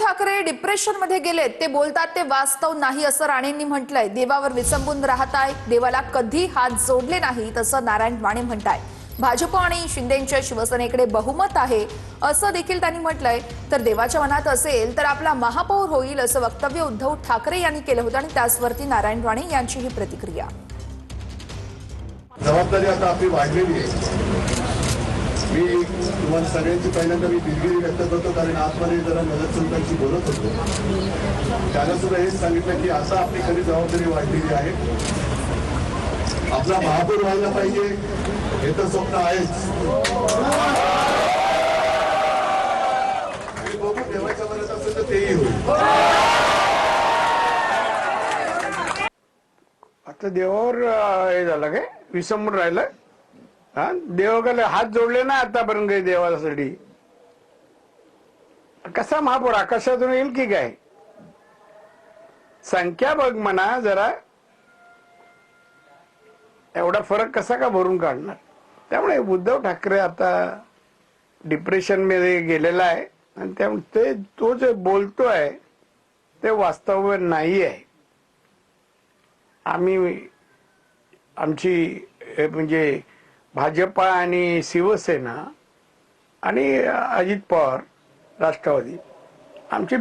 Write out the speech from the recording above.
Thackeray depression मध्ये गेलेत ते बोलतात ते वास्तव नाही असं राणेंनी म्हटलंय। देवावर विसंबून राहताय, देवाला कधी हात जोडले नाही तसं नारायण राणे म्हणताय। भाजप आणि शिंदेच्या शिवसेनेकडे बहुमत आहे असं देखील त्यांनी म्हटलंय। तर देवाच्या मनात असेल तर आपला महापौर होईल असं वक्तव्य उद्धव ठाकरे यांनी केलं होतं आणि त्याचवरती नारायण राणे यांची ही प्रतिक्रिया। जबाबदारी आता आपली वाढलेली आहे। मी तुम्हाला सगळ्यांची पहिल्यांदा मी दिलगिरी व्यक्त करतो, कारण आजमध्ये जरा नजर चौकांशी बोलत होतो, त्याला सुद्धा हेच सांगितलं की आता आपली खरी जबाबदारी वाढलेली आहे। आपला महापौर व्हायला पाहिजे हे तर स्वप्न आहेच। बघू देवाच्या मनात असेल तर तेही होईल। आता देवावर हे झालं काय विसंबून राहिलं। देवाला हात जोडले ना आतापर्यंत काही देवासाठी। कसा महापौर आकाशातून येईल की काय? संख्या बघ म्हणा जरा, एवढा फरक कसा का भरून काढणार? त्यामुळे उद्धव ठाकरे आता डिप्रेशन मध्ये गेलेला आहे आणि त्यामुळे तो जे बोलतोय ते वास्तव नाही आहे। आमची म्हणजे भाजपा आणि शिवसेना आणि अजित पवार राष्ट्रवादी आमची